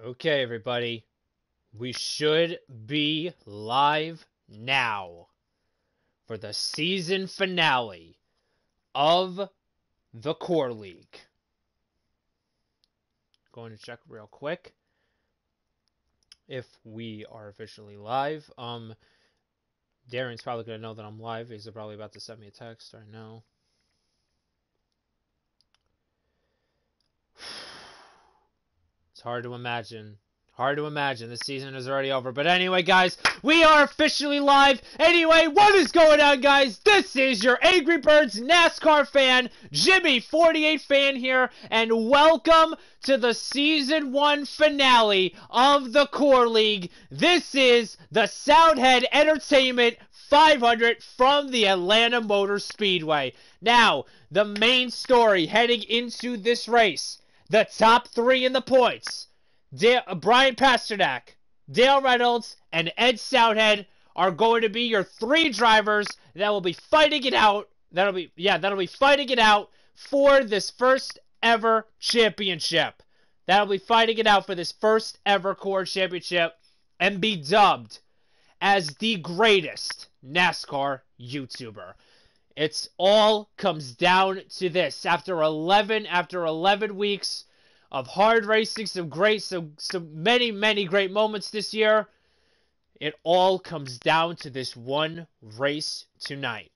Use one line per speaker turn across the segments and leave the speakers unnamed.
Okay, everybody. We should be live now for the season finale of the Core League. Going to check real quick if we are officially live. Darren's probably going to know that I'm live. He's probably about to send me a text right now. It's hard to imagine. Hard to imagine. The season is already over. But anyway, guys, we are officially live. Anyway, what is going on, guys? This is your Angry Birds NASCAR fan, Jimmy48 fan here, and welcome to the Season 1 finale of the Core League. This is the Soundhead Entertainment 500 from the Atlanta Motor Speedway. Now, the main story heading into this race, the top three in the points, Brian Pasternak, Dale Reynolds, and Ed Soundhead are going to be your three drivers that will be fighting it out. That'll be fighting it out for this first ever championship. That'll be fighting it out for this first ever Core Championship and be dubbed as the greatest NASCAR YouTuber. It's all comes down to this. After 11 weeks of hard racing, some many great moments this year, it all comes down to this one race tonight.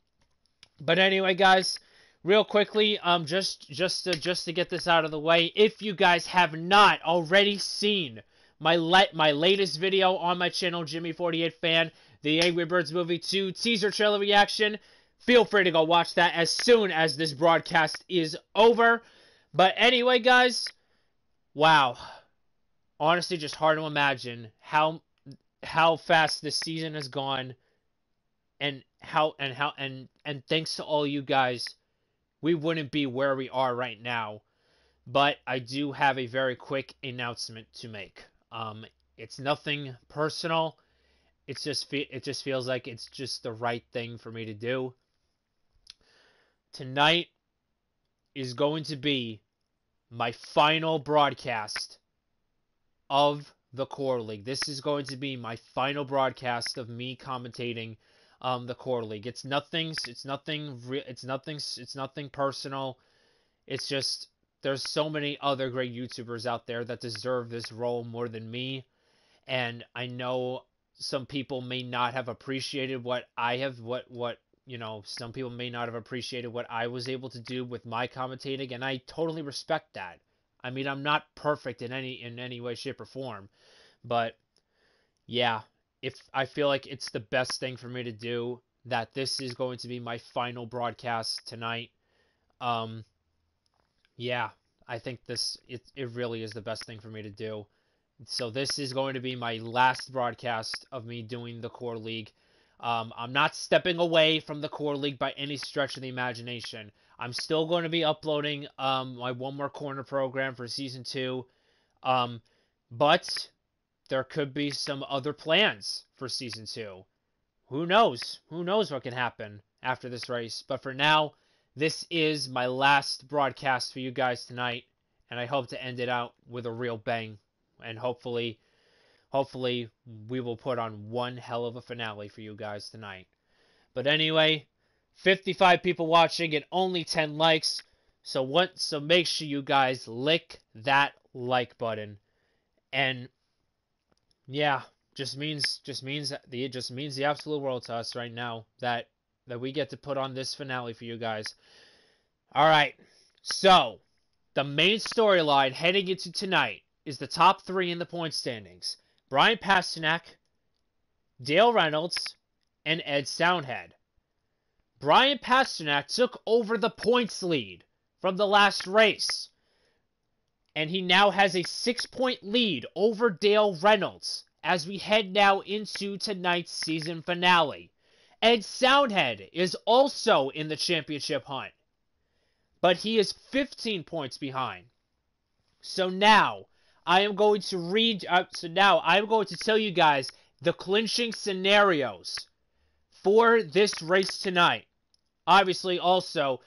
But anyway, guys, real quickly, just to get this out of the way, if you guys have not already seen my latest video on my channel, Jimmy48 Fan, the Angry Birds Movie 2 teaser trailer reaction, feel free to go watch that as soon as this broadcast is over. But anyway, guys, wow. Honestly, just hard to imagine how fast this season has gone, and thanks to all you guys, we wouldn't be where we are right now. But I do have a very quick announcement to make. It's nothing personal. It just feels like it's just the right thing for me to do. Tonight is going to be my final broadcast of the Core League. This is going to be my final broadcast of me commentating the Core League. It's nothing personal. It's just there's so many other great YouTubers out there that deserve this role more than me, and I know some people may not have appreciated some people may not have appreciated what I was able to do with my commentating, and I totally respect that. I mean, I'm not perfect in any way, shape, or form, but yeah, if I feel like it's the best thing for me to do, that this is going to be my final broadcast tonight. Yeah, I think it really is the best thing for me to do. So this is going to be my last broadcast of me doing the Core League. I'm not stepping away from the Core League by any stretch of the imagination. I'm still going to be uploading my One More Corner program for Season 2. But there could be some other plans for Season 2. Who knows? Who knows what can happen after this race? But for now, this is my last broadcast for you guys tonight. And I hope to end it out with a real bang. And hopefully we will put on one hell of a finale for you guys tonight. But anyway, 55 people watching and only 10 likes. So make sure you guys lick that like button. And yeah, just means the absolute world to us right now that we get to put on this finale for you guys. All right. So, the main storyline heading into tonight is the top three in the point standings: Brian Pasternak, Dale Reynolds, and Ed Soundhead. Brian Pasternak took over the points lead from the last race, and he now has a 6-point lead over Dale Reynolds as we head now into tonight's season finale. Ed Soundhead is also in the championship hunt, but he is 15 points behind. So now I am going to tell you guys the clinching scenarios for this race tonight. Obviously, also,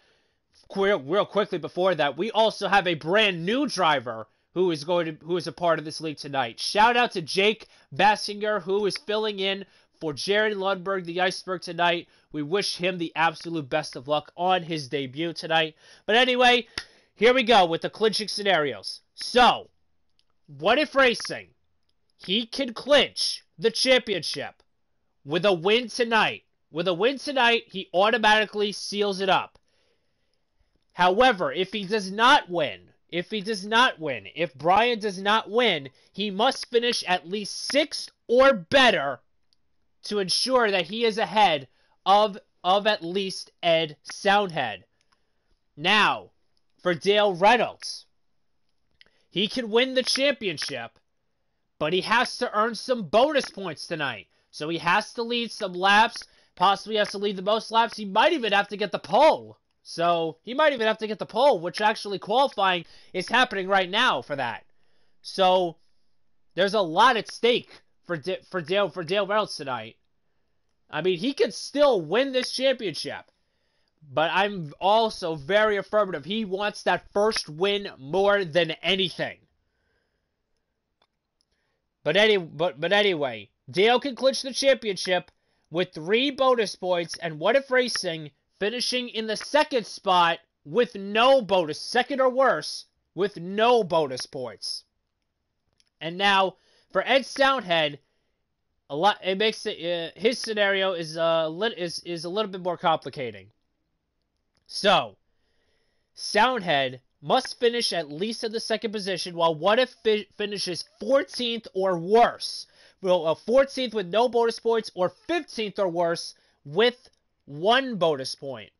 real quickly before that, we also have a brand new driver who is a part of this league tonight. Shout out to Jake Bassinger, who is filling in for Jared Lundberg, the Iceberg, tonight. We wish him the absolute best of luck on his debut tonight. But anyway, here we go with the clinching scenarios. So, WhatiFRacing, he can clinch the championship with a win tonight. With a win tonight, he automatically seals it up. However, if he does not win, if Brian does not win, he must finish at least 6th or better to ensure that he is ahead of at least Ed Soundhead. Now, for Dale Reynolds, he can win the championship, but he has to earn some bonus points tonight. So he has to lead some laps, possibly has to lead the most laps. He might even have to get the pole. Which actually qualifying is happening right now for that. So there's a lot at stake for Dale Reynolds tonight. I mean, he could still win this championship, but I'm also very affirmative. He wants that first win more than anything. But anyway, Dale can clinch the championship with 3 bonus points, and WhatiFRacing finishing in the 2nd spot with no bonus, 2nd or worse, with no bonus points. And now for Ed Soundhead, his scenario is a little bit more complicating. So, Soundhead must finish at least in the 2nd position, while finishes 14th or worse. Well, 14th with no bonus points, or 15th or worse with 1 bonus point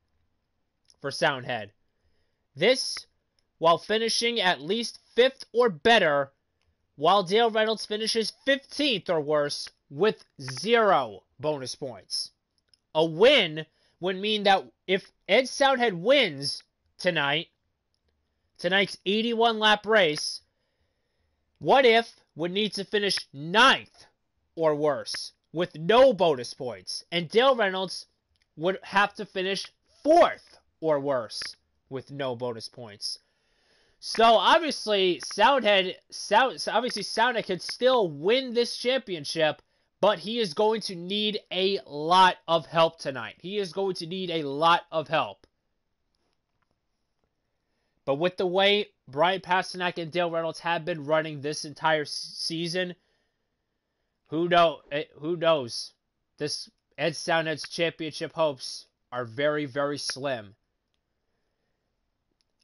for Soundhead. This while finishing at least 5th or better, while Dale Reynolds finishes 15th or worse with 0 bonus points. A win would mean that if Ed Soundhead wins tonight's 81-lap race, What If would need to finish 9th or worse with no bonus points, and Dale Reynolds would have to finish 4th or worse with no bonus points. So obviously Soundhead can still win this championship, but he is going to need a lot of help tonight. But with the way Brian Pasternak and Dale Reynolds have been running this entire season, who knows? This Ed Soundhead's championship hopes are very, very slim.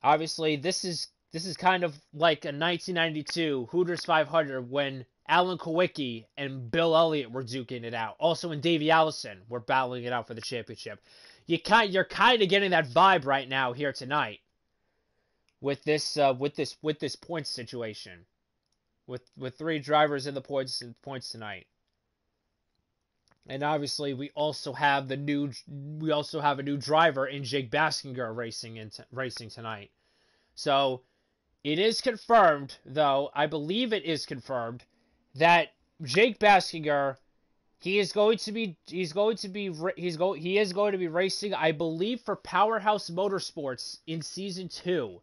Obviously, this is kind of like a 1992 Hooters 500 when Alan Kowicki and Bill Elliott were duking it out. Also, when Davey Allison were battling it out for the championship. You're kind of getting that vibe right now here tonight with this points situation. With 3 drivers in the points tonight. And obviously, we also have a new driver in Jake Bassinger racing tonight. So it is confirmed, though I believe it is confirmed, that Jake Bassinger he is going to be racing, I believe, for Powerhouse Motorsports in season 2.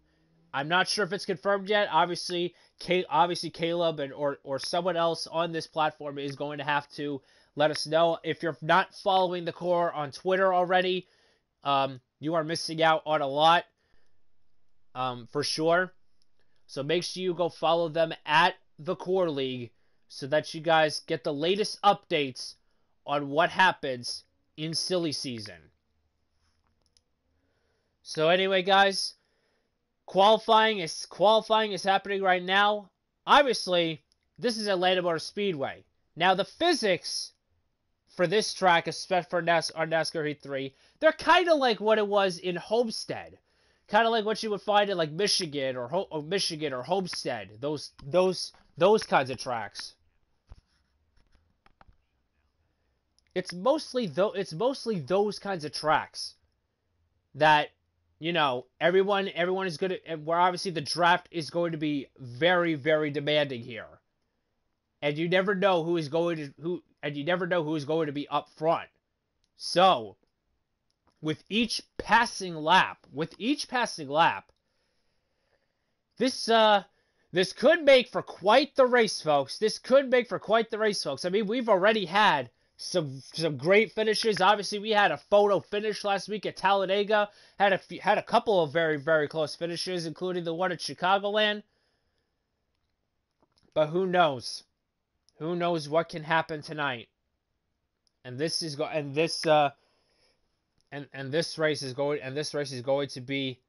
I'm not sure if it's confirmed yet. Obviously Caleb or someone else on this platform is going to have to let us know. If you're not following the Core on Twitter already, you are missing out on a lot, for sure. So make sure you go follow them at the Core League so that you guys get the latest updates on what happens in silly season. So anyway, guys, qualifying is happening right now. Obviously, this is Atlanta Motor Speedway. Now, the physics for this track, especially for NASCAR Heat 3, they're kind of like what it was in Homestead. Kind of like what you would find in like Michigan or Homestead. Those kinds of tracks. It's mostly those kinds of tracks that, you know, everyone is going to, where obviously the draft is going to be very, very demanding here. And you never know who is going to be up front. So, with each passing lap, this This could make for quite the race, folks. This could make for quite the race, folks. I mean, we've already had some great finishes. Obviously, we had a photo finish last week at Talladega. Had a couple of very, very close finishes, including the one at Chicagoland. But who knows? Who knows what can happen tonight? And this is this race is going to be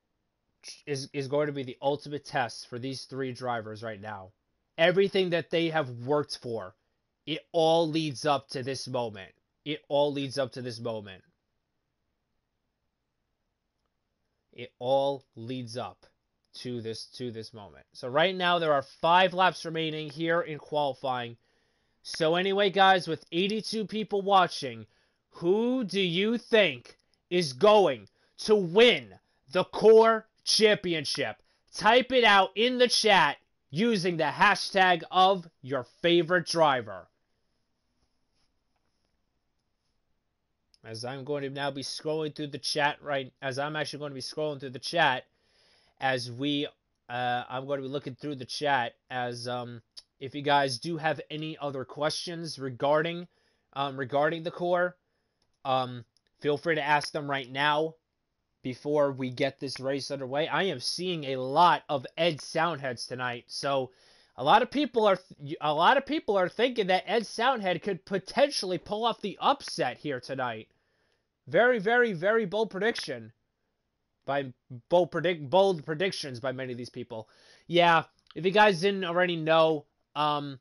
the ultimate test for these three drivers right now. Everything that they have worked for, it all leads up to this moment. It all leads up to this moment. It all leads up to this moment. So right now there are 5 laps remaining here in qualifying. So anyway, guys, with 82 people watching, who do you think is going to win the Core Championship? Type it out in the chat using the hashtag of your favorite driver. As I'm going to now be scrolling through the chat I'm going to be looking through the chat as if you guys do have any other questions regarding the Core, feel free to ask them right now before we get this race underway. I am seeing a lot of Ed Soundheads tonight, so a lot of people are thinking that Ed Soundhead could potentially pull off the upset here tonight. Very, very, very bold prediction. Bold predictions by many of these people. Yeah, if you guys didn't already know, about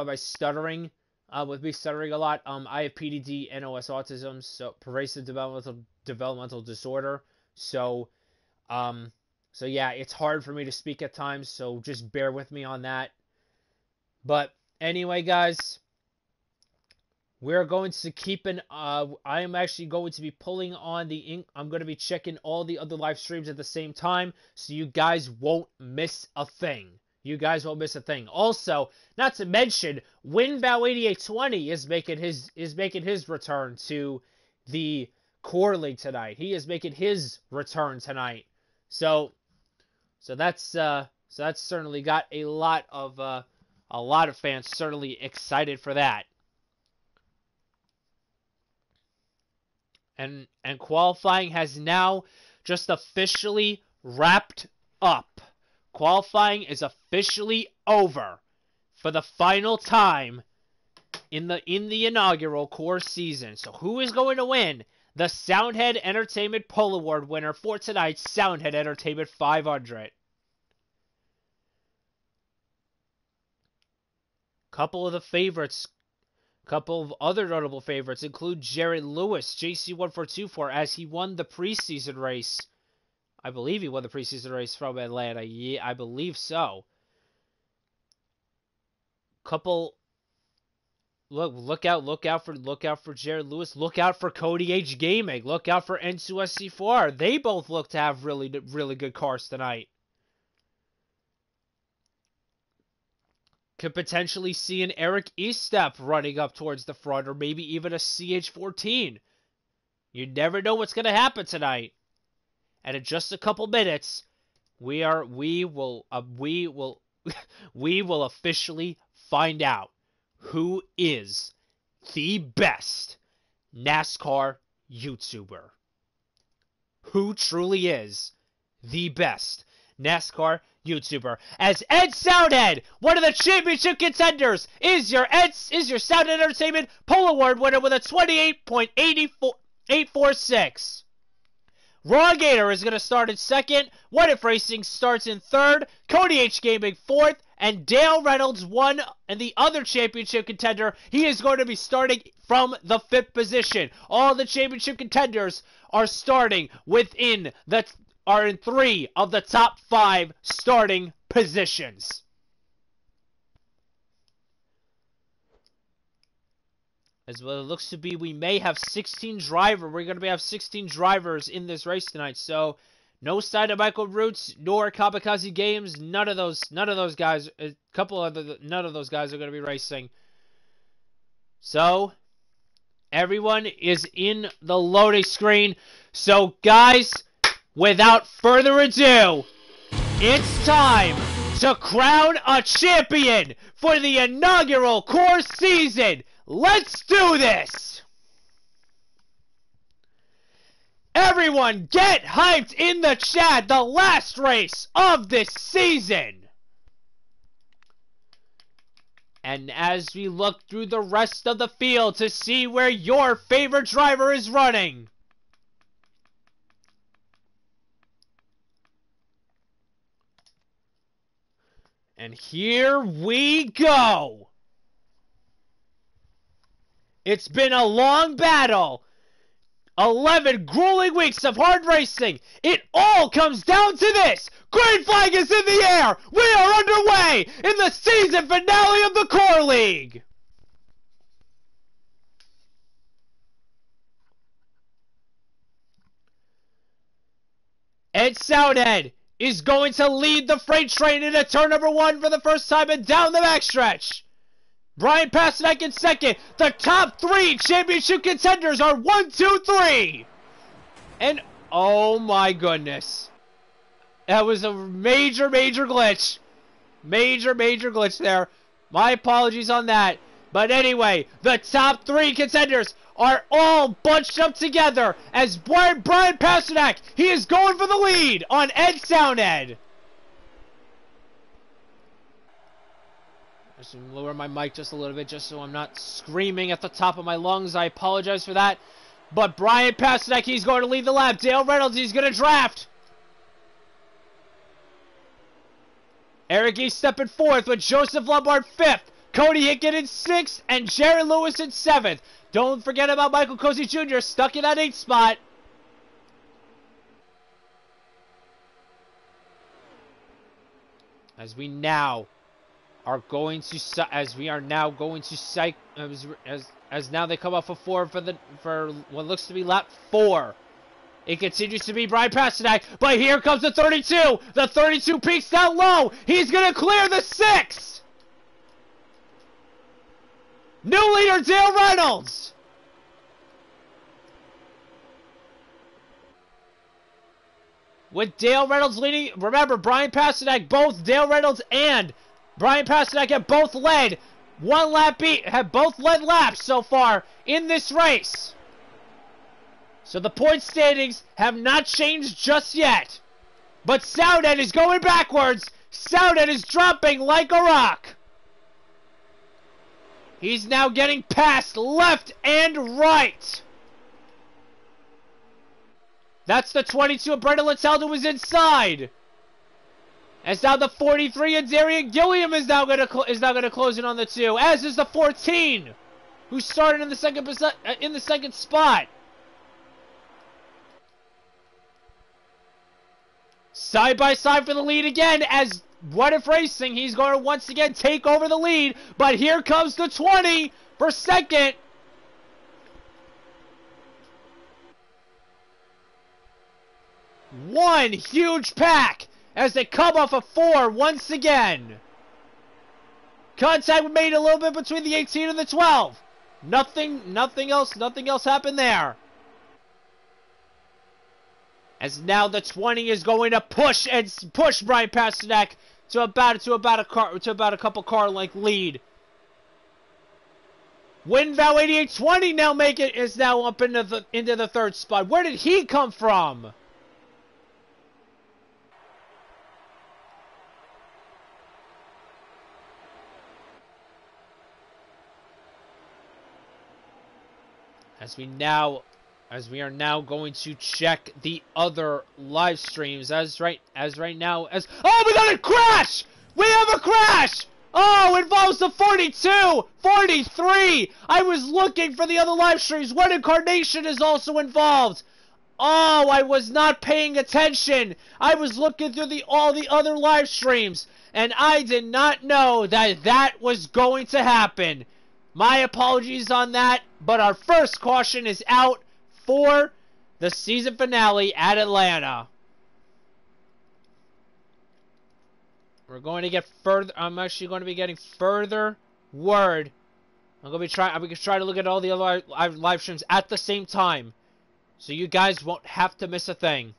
my stuttering, with me stuttering a lot, I have PDD, NOS autism, so pervasive developmental disorder. So yeah, it's hard for me to speak at times, so just bear with me on that. But anyway, guys, we're going to keep I am actually going to be pulling on I'm going to be checking all the other live streams at the same time, so you guys won't miss a thing. Also, not to mention, WinBow8820 is making his return to the Core League tonight. He is making his return tonight. So that's certainly got a lot of fans certainly excited for that. And qualifying has now just officially wrapped up. Qualifying is officially over for the final time in the inaugural Core season. So who is going to win the Soundhead Entertainment Pole Award winner for tonight's Soundhead Entertainment 500? Couple of other notable favorites include Jared Lewis, JC1424, as he won the preseason race. I believe he won the preseason race from Atlanta. Yeah, I believe so. Look out for Jared Lewis. Look out for Cody H Gaming. Look out for N2SC4. They both look to have really good cars tonight. Could potentially see an Eric Estep running up towards the front, or maybe even a CH14. You never know what's going to happen tonight. And in just a couple minutes, we will officially find out who is the best NASCAR YouTuber. Who truly is the best NASCAR YouTuber? As Ed Soundhead, one of the championship contenders, is your Soundhead Entertainment Pole Award winner with a 28.846. Raw Gator is going to start in second. WhatiFRacing starts in third. Cody H Gaming fourth. And Dale Reynolds, one and the other championship contender, he is going to be starting from the 5th position. All the championship contenders are starting in 3 of the top 5 starting positions. As well, it looks to be we may have 16 drivers. We're going to have 16 drivers in this race tonight. So, no sign of Michael Roots nor Kamikaze Games. None of those guys. None of those guys are going to be racing. So, everyone is in the loading screen. So, guys, without further ado, It's time to crown a champion for the inaugural course season. Let's do this! Everyone get hyped in the chat. The last race of this season. And as we look through the rest of the field to see where your favorite driver is running. And here we go. It's been a long battle. 11 grueling weeks of hard racing. It all comes down to this. Green flag is in the air. We are underway in the season finale of the Core League. Ed Soundhead is going to lead the freight train into turn number 1 for the first time and down the backstretch. Brian Pasternak in second. The top 3 championship contenders are 1, 2, 3. And oh my goodness. That was a major glitch. Major glitch there. My apologies on that. But anyway, the top 3 contenders are all bunched up together as Brian Pasternak, he is going for the lead on Ed Soundhead. I should lower my mic just a little bit just so I'm not screaming at the top of my lungs. I apologize for that. But Brian Pasternak, he's going to lead the lap. Dale Reynolds, he's going to draft. Eric E. stepping 4th with Joseph Lombard 5th. Cody Hicken in 6th and Jared Lewis in 7th. Don't forget about Michael Cozy Jr. stuck in that 8th spot. As we now are going to, as now they come off of 4 for what looks to be lap 4. It continues to be Brian Pasternak, but here comes the 32. The 32 peaks down low. He's going to clear the 6. New leader, Dale Reynolds. With Dale Reynolds leading, remember, Brian Pasternak, both Dale Reynolds and Brian Pasternak have both led have both led laps so far in this race. So the point standings have not changed just yet. But Soundhead is going backwards. Soundhead is dropping like a rock. He's now getting passed left and right. That's the 22 of Brendan Littell who was inside. As now the 43 and Darian Gilliam is now going to close in on the 2. As is the 14, who started in the second spot. Side by side for the lead again as WhatiFRacing, he's going to once again take over the lead. But here comes the 20 for second. One huge pack as they come off of 4 once again. Contact made a little bit between the 18 and the 12. Nothing else happened there. As now the 20 is going to push Brian Pasternak to about a couple car length lead. Winvow 8820 now is now up into the 3rd spot. Where did he come from? As we are now going to check the other live streams oh, we got a crash! We have a crash! Oh, it involves the 42, 43. I was looking for the other live streams. What incarnation is also involved? Oh, I was not paying attention. I was looking through all the other live streams, and I did not know that was going to happen. My apologies on that, but our first caution is out for the season finale at Atlanta. We're going to get further. I'm actually going to be getting further word. I'm going to try to look at all the other live streams at the same time, so you guys won't have to miss a thing.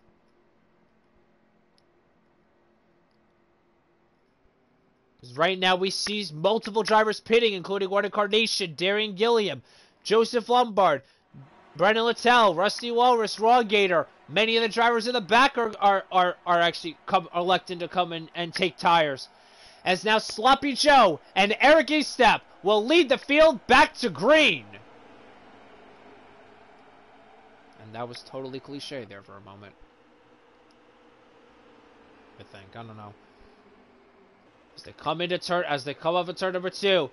Right now we see multiple drivers pitting, including Warren Carnation, Darian Gilliam, Joseph Lombard, Brendan Littell, Rusty Walrus, Raw Gator. Many of the drivers in the back are actually electing to come in and take tires. As now Sloppy Joe and Eric Estep will lead the field back to green. And that was totally cliche there for a moment. I think. I don't know. As they come off of turn number 2,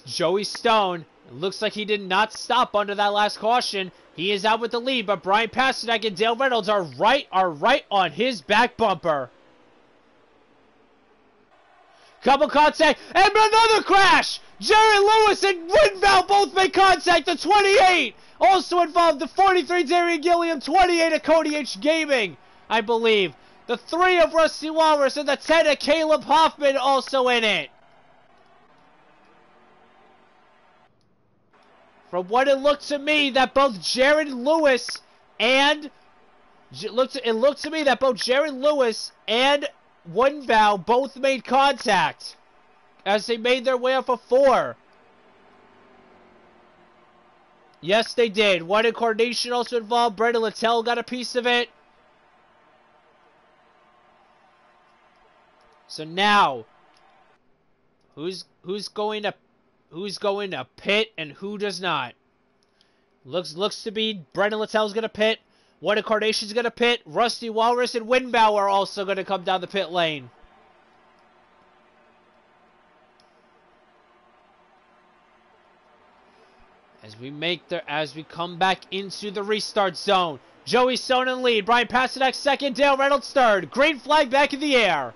Joey Stone, it looks like he did not stop under that last caution. He is out with the lead, but Brian Pasternak and Dale Reynolds are right on his back bumper. Couple contact, and another crash! Jerry Lewis and Winval both make contact. The 28 also involved the 43 Darian Gilliam, 28 of Cody H. Gaming, I believe. The 3 of Rusty Walrus and the 10 of Caleb Hoffman also in it. From what it looked to me that both Jared Lewis and Winval both made contact as they made their way off of 4. Yes, they did. One incarnation also involved. Brendan Littell got a piece of it. So now, who's going to pit and who does not? Looks to be Brendan Littell's going to pit. One Incarnation's going to pit. Rusty Walrus and Winbow are also going to come down the pit lane. As we come back into the restart zone, Joey Stone in lead. Brian Pasternak second. Dale Reynolds third. Green flag back in the air.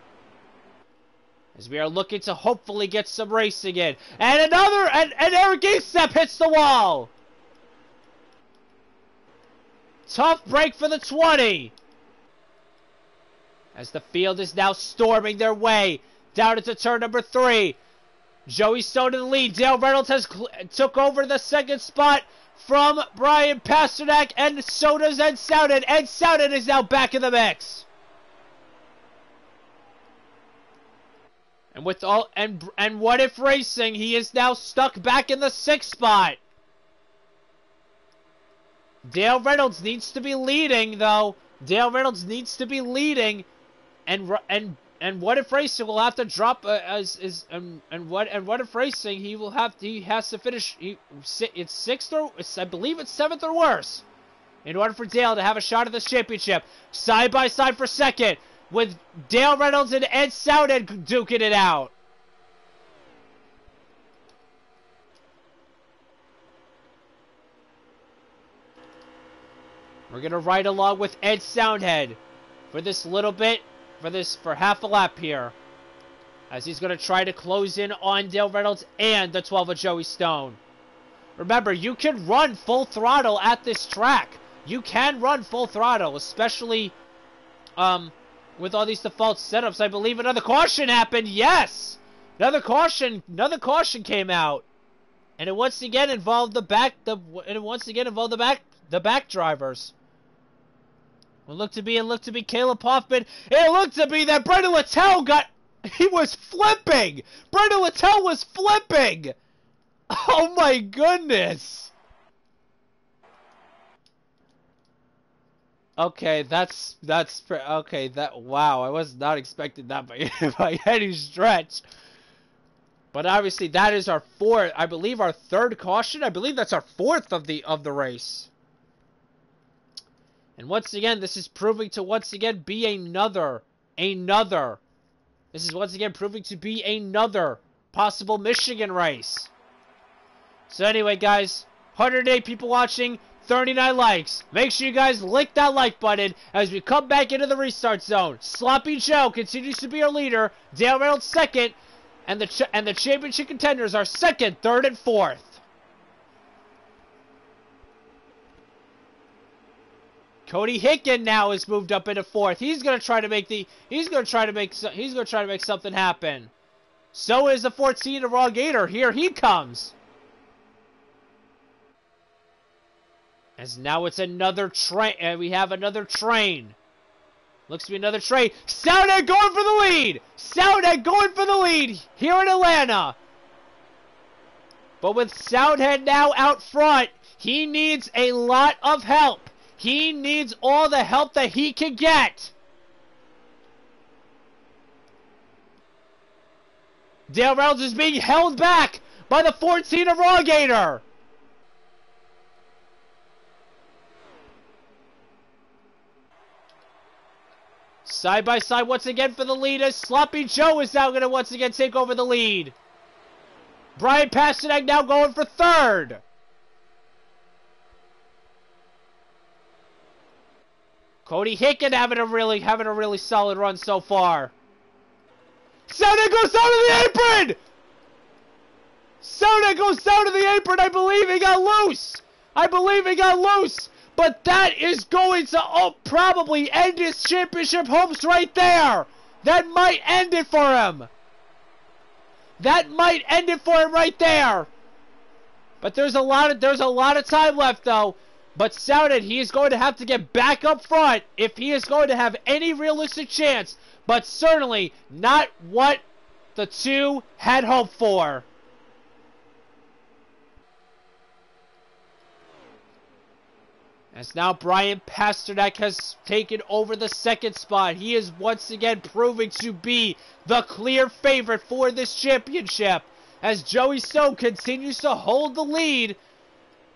As we are looking to hopefully get some racing in. And Eric Estep hits the wall. Tough break for the 20. As the field is now storming their way down into turn number 3. Joey Stone in the lead. Dale Reynolds took over the second spot from Brian Pasternak, and so does Ed Soundhead. Ed Soundhead is now back in the mix. And with WhatiFRacing, he is now stuck back in the 6th spot. Dale Reynolds needs to be leading, though. Dale Reynolds needs to be leading, and WhatiFRacing will have to drop WhatiFRacing he has to finish. It's 6th or I believe it's 7th or worse, in order for Dale to have a shot at this championship. Side by side for second, with Dale Reynolds and Ed Soundhead duking it out. We're going to ride along with Ed Soundhead for this little bit, for half a lap here, as he's going to try to close in on Dale Reynolds and the 12 of Joey Stone. Remember, you can run full throttle at this track. You can run full throttle, especially with all these default setups. I believe another caution happened. Yes! Another caution came out. And it once again involved the back drivers. It looked to be Caleb Hoffman. It looked to be that Brendan Littell he was flipping. Brendan Littell was flipping. Oh my goodness. Okay, wow, I was not expecting that by any stretch. But obviously that is our fourth, I believe our third caution. I believe that's our fourth of the race. And once again, this is proving to be another possible Michigan race. So anyway, guys, 108 people watching, 39 likes. Make sure you guys lick that like button as we come back into the restart zone. Sloppy Joe continues to be our leader. Dale Reynolds second, and the championship contenders are second, third, and fourth. Cody Hicken now is moved up into fourth. He's gonna try to make something happen. So is the 14 of Raw Gator. Here he comes. As now it's another train, and we have another train. Looks to be another trade. Soundhead going for the lead. Soundhead going for the lead here in Atlanta. But with Soundhead now out front, he needs a lot of help. He needs all the help that he can get. Dale Reynolds is being held back by the 14 Irrogator. Side by side once again for the lead as Sloppy Joe is now going to once again take over the lead. Brian Pasternak now going for third. Cody Hicken having a really solid run so far. Soundhead goes down to the apron! Soundhead goes down to the apron. I believe he got loose. But that is going to probably end his championship hopes right there. That might end it for him. Right there. But there's a lot of time left though. But Soundhead, he is going to have to get back up front if he is going to have any realistic chance. But certainly not what the two had hoped for. As now Brian Pasternak has taken over the second spot. He is once again proving to be the clear favorite for this championship. As Joey Stone continues to hold the lead.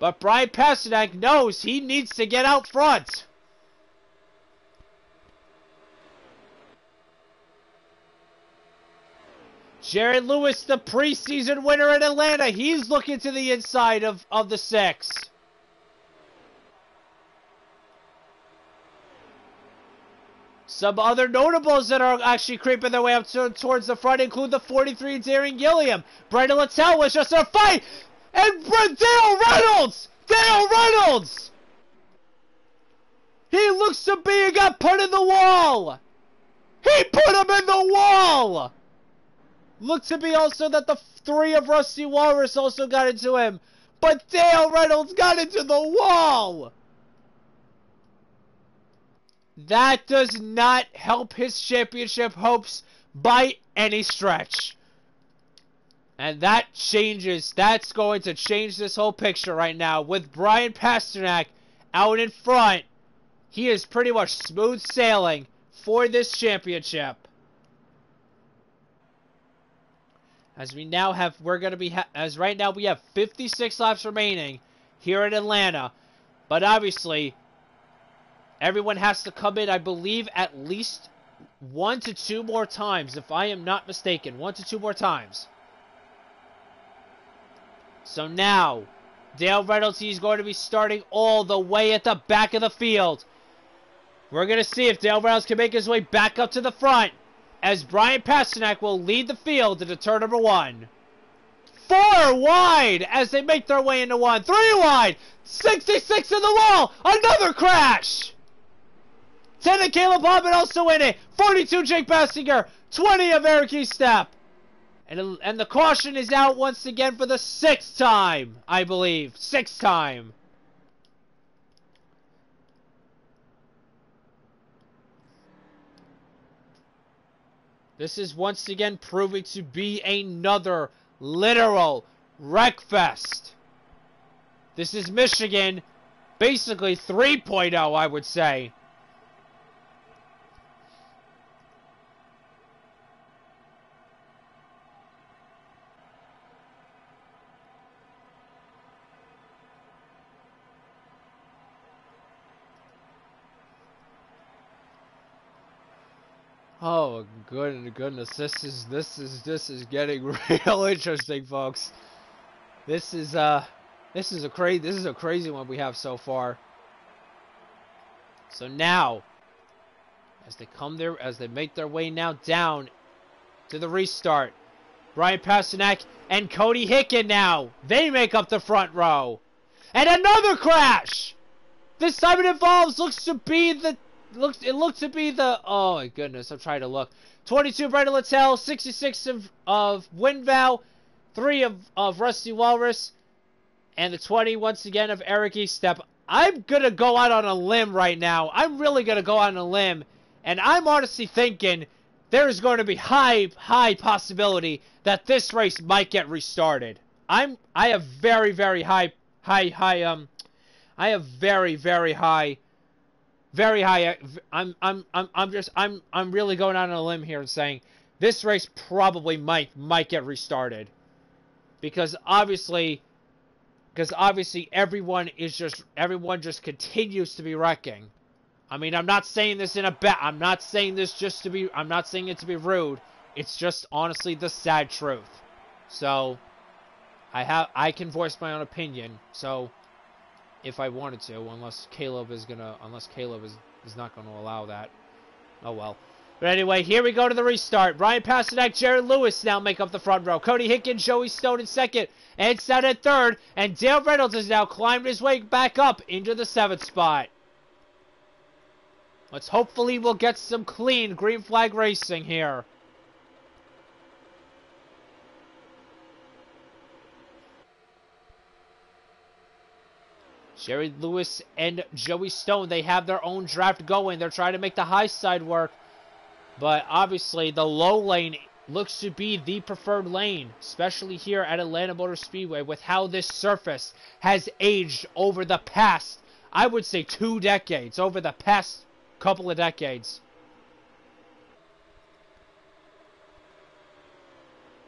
But Brian Pasternak knows he needs to get out front. Jared Lewis, the preseason winner in Atlanta. He's looking to the inside of the six. Some other notables that are actually creeping their way up towards the front include the 43 Darren Gilliam. Brendan Littell was just in a fight. And Dale Reynolds! He looks to be he got put in the wall. He put him in the wall. Looked to be also that the three of Rusty Walrus also got into him. But Dale Reynolds got into the wall. That does not help his championship hopes by any stretch. And that's going to change this whole picture right now. With Brian Pasternak out in front, he is pretty much smooth sailing for this championship. As we now have, right now we have 56 laps remaining here in Atlanta. But obviously, everyone has to come in, I believe, at least 1 to 2 more times, if I am not mistaken. 1 to 2 more times. So now, Dale Reynolds, he's going to be starting all the way at the back of the field. We're going to see if Dale Reynolds can make his way back up to the front, as Brian Pasternak will lead the field into turn number 1. 4 wide as they make their way into 1. 3 wide. 66 in the wall. Another crash. 10 of Caleb Hoffman also in it. 42 Jake Bessinger. 20 of Eric Estep. And the caution is out once again for the 6th time, I believe. 6th time. This is once again proving to be another literal wreckfest. This is Michigan, basically 3.0, I would say. Oh goodness, this is getting real interesting, folks. This is a crazy one we have so far. So now, as they make their way now down to the restart, Brian Pasternak and Cody Hicken now, they make up the front row. And another crash! This time it involves, oh my goodness, I'm trying to look. 22 Brendan Littell, 66 of Winvow, 3 of Rusty Walrus, and the 20 once again of Eric Estep. I'm gonna go out on a limb right now. I'm really gonna go out on a limb And I'm honestly thinking there's going to be high possibility that this race might get restarted. I have very high I have very high I'm really going out on a limb here and saying this race probably might get restarted. Because obviously everyone just continues to be wrecking. I mean, I'm not saying this in a bet. I'm not saying this just to be. I'm not saying it to be rude. It's just honestly the sad truth. So, I can voice my own opinion. So, if I wanted to, unless Caleb is not gonna allow that. Oh well. But anyway, here we go to the restart. Brian Pasternak, Jared Lewis now make up the front row. Cody Hickens, Joey Stone in second. Ed Soundhead third. And Dale Reynolds has now climbed his way back up into the 7th spot. Let's hopefully we'll get some clean green flag racing here. Jared Lewis and Joey Stone, they have their own draft going. They're trying to make the high side work. But obviously, the low lane looks to be the preferred lane, especially here at Atlanta Motor Speedway, with how this surface has aged over the past, I would say 2 decades, over the past couple of decades.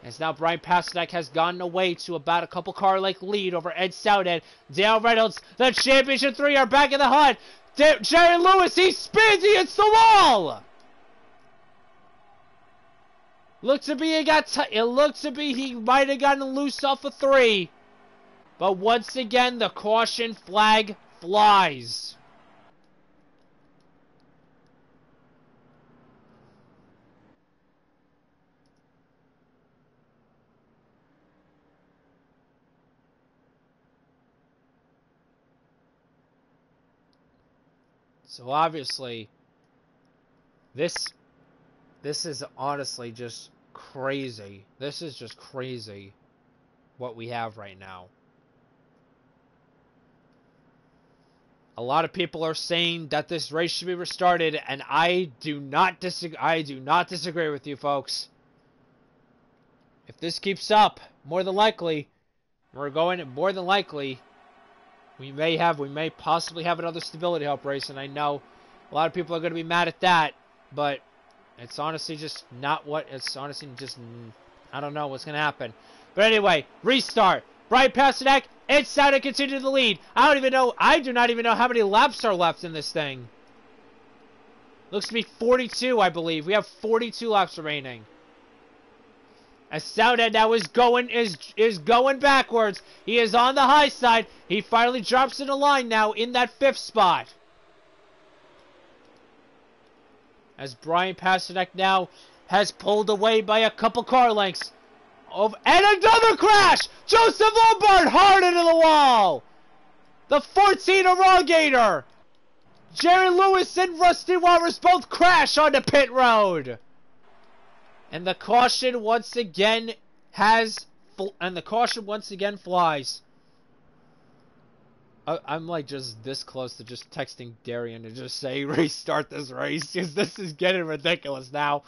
As now Brian Pasternak has gotten away to about a couple car length lead over Ed Soundhead. Dale Reynolds, the championship 3 are back in the hunt. Jerry Lewis, he spins, he hits the wall! It looked to be he might have gotten loose off a 3. But once again, the caution flag flies. So obviously, this is honestly just crazy. This is just crazy what we have right now. A lot of people are saying that this race should be restarted, and I do not disagree with you folks. If this keeps up, more than likely we may possibly have another stability help race, and I know a lot of people are going to be mad at that, but it's honestly just not what, I don't know what's going to happen. But anyway, restart. Brian Pasternak, Ed Soundhead continue the lead. I do not even know how many laps are left in this thing. Looks to be 42, I believe. We have 42 laps remaining. As Soundhead now is going backwards. He is on the high side. He finally drops in the line now in that 5th spot. As Brian Pasternak now has pulled away by a couple car lengths. And another crash! Joseph Lombard hard into the wall! The 14 Irrigator! Jerry Lewis and Rusty Waters both crash onto pit road! And the caution once again flies. I'm like just this close to just texting Darian to just say restart this race, because this is getting ridiculous now.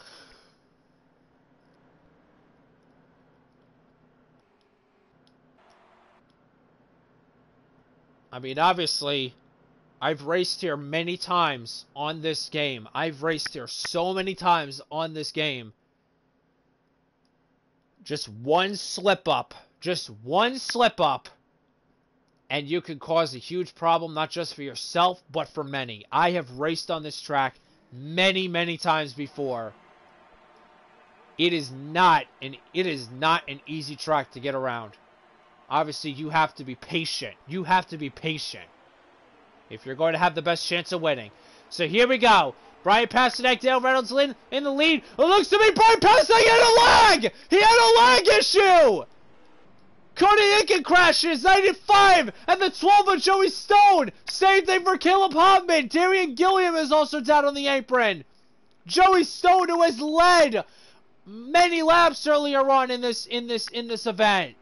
I mean, obviously, I've raced here many times on this game. I've raced here so many times on this game. Just one slip up, and you can cause a huge problem, not just for yourself, but for many. I have raced on this track many times before. It is not an easy track to get around. Obviously, you have to be patient. If you're going to have the best chance of winning. So here we go. Brian Pasternak, Dale Reynolds in the lead. It looks to be Brian Pasternak had a lag! He had a lag issue! Cody Hickens crashes, 95, and the 12 of Joey Stone. Same thing for Caleb Hoffman. Darian Gilliam is also down on the apron. Joey Stone, who has led many laps earlier on in this event.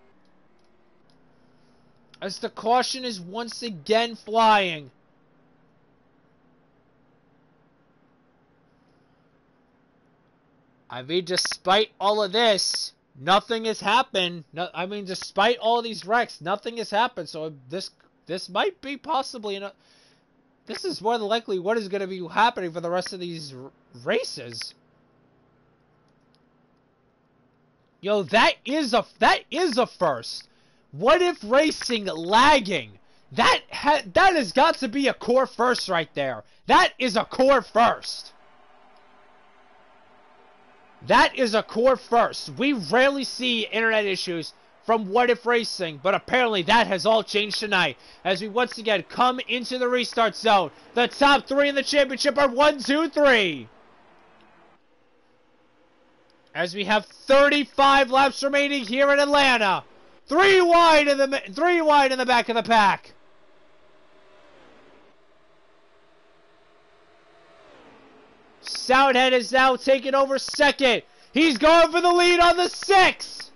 As the caution is once again flying. I mean, despite all of this, nothing has happened. No, I mean, despite all these wrecks, nothing has happened. So this might be possibly this is more than likely what is going to be happening for the rest of these races. Yo, that is a first. WhatiFRacing lagging. That has got to be a core first right there. That is a core first. That is a core first. We rarely see internet issues from WhatiFRacing, but apparently that has all changed tonight as we once again come into the restart zone. The top three in the championship are 1, 2, 3. As we have 35 laps remaining here in Atlanta. 3 wide in the back of the pack. Soundhead is now taking over second. He's going for the lead on the 6.